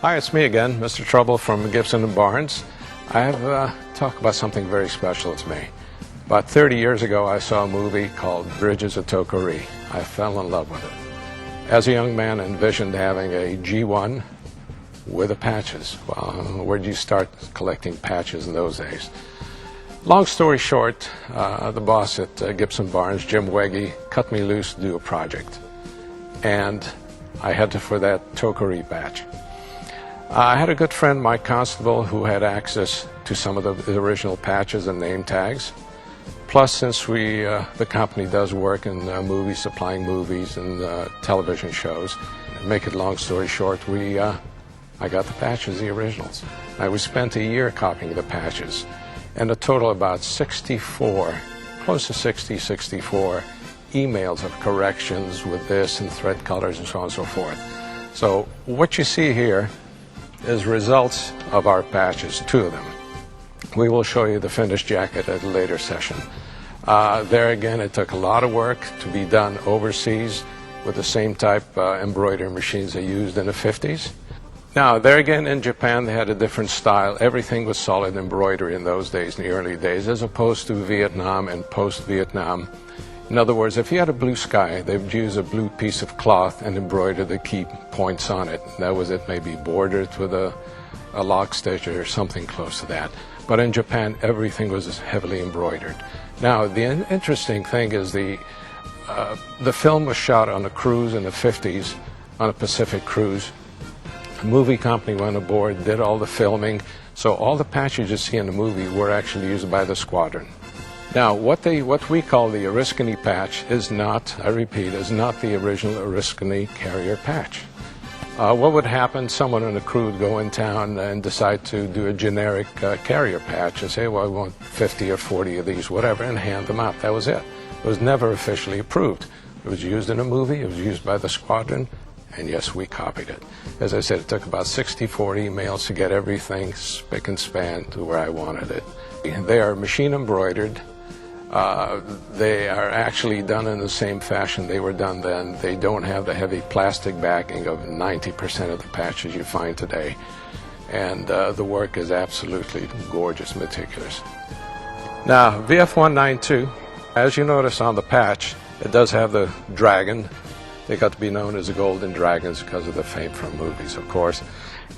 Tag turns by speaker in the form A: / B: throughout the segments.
A: Hi, it's me again, Mr. Trouble from Gibson & Barnes. I have talk about something very special to me. About 30 years ago, I saw a movie called Bridges of Toko. I fell in love with it. As a young man, I envisioned having a G1 with the patches. Well, where did you start collecting patches in those days? Long story short, the boss at Gibson Barnes, Jim Wegge, cut me loose to do a project. And I headed for that Toko patch. I had a good friend, Mike Constable, who had access to some of the original patches and name tags. Plus, since the company does work in movies, supplying movies and television shows, make it long story short, I got the patches, the originals. We spent a year copying the patches, and a total of about 64, close to 64 emails of corrections with this and thread colors and so on and so forth. So what you see here is results of our patches, 2 of them. We will show you the finished jacket at a later session. There again, it took a lot of work to be done overseas with the same type embroidery machines they used in the 50s. Now, there again in Japan, they had a different style. Everything was solid embroidery in those days, in the early days, as opposed to Vietnam and post-Vietnam. In other words, if you had a blue sky, they would use a blue piece of cloth and embroider the key points on it. That was it, maybe bordered with a lock stitch or something close to that. But in Japan, everything was heavily embroidered. Now, the interesting thing is the film was shot on a cruise in the 50s, on a Pacific cruise. A movie company went aboard, did all the filming, so all the patches you see in the movie were actually used by the squadron. Now, what we call the Oriskany patch is not, I repeat, is not the original Oriskany carrier patch. What would happen, someone in the crew would go in town and decide to do a generic carrier patch and say, well, I want 50 or 40 of these, whatever, and hand them out. That was it. It was never officially approved. It was used in a movie, it was used by the squadron, and yes, we copied it. As I said, it took about 64 emails to get everything spick and span to where I wanted it. They are machine embroidered. They are actually done in the same fashion they were done then. They don't have the heavy plastic backing of 90% of the patches you find today. And the work is absolutely gorgeous, meticulous. Now, VF192, as you notice on the patch, it does have the dragon. They got to be known as the Golden Dragons because of the fame from movies, of course.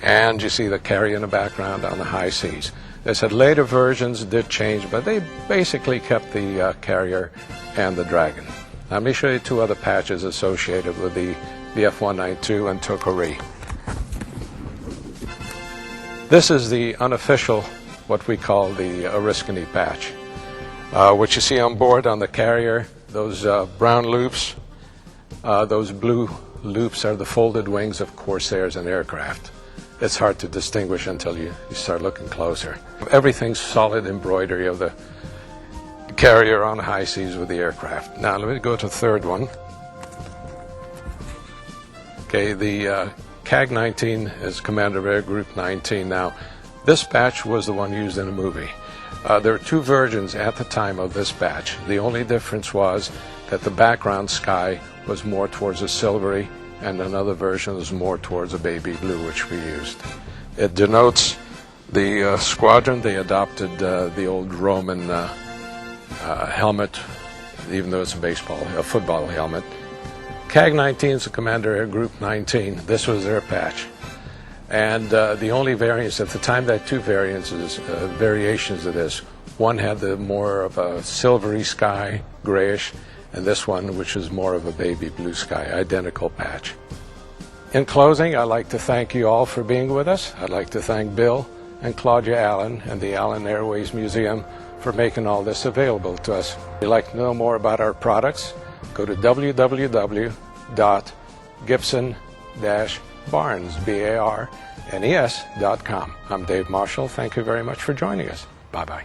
A: And you see the carrier in the background on the high seas. They said later versions did change, but they basically kept the carrier and the dragon. Now, let me show you 2 other patches associated with the VF192 and Toko. This is the unofficial, what we call the Oriskany patch. What you see on board on the carrier, those brown loops, those blue loops are the folded wings of Corsairs and aircraft. It's hard to distinguish until you start looking closer. Everything's solid embroidery of the carrier on high seas with the aircraft. Now let me go to the 3rd one. Okay, the CAG-19 is Commander of Air Group 19. Now, this batch was the one used in the movie. There were 2 versions at the time of this batch. The only difference was that the background sky was more towards a silvery, and another version is more towards a baby blue, which we used. It denotes the squadron. They adopted the old Roman helmet, even though it's a football helmet. CAG-19 is the Commander Air Group 19. This was their patch. And the only variants, at the time they had 2 variations of this. One had the more of a silvery sky, grayish, and this one, which is more of a baby blue sky, identical patch. In closing, I'd like to thank you all for being with us. I'd like to thank Bill and Claudia Allen and the Allen Airways Museum for making all this available to us. If you'd like to know more about our products, go to www.gibson-barnes.com. I'm Dave Marshall. Thank you very much for joining us. Bye-bye.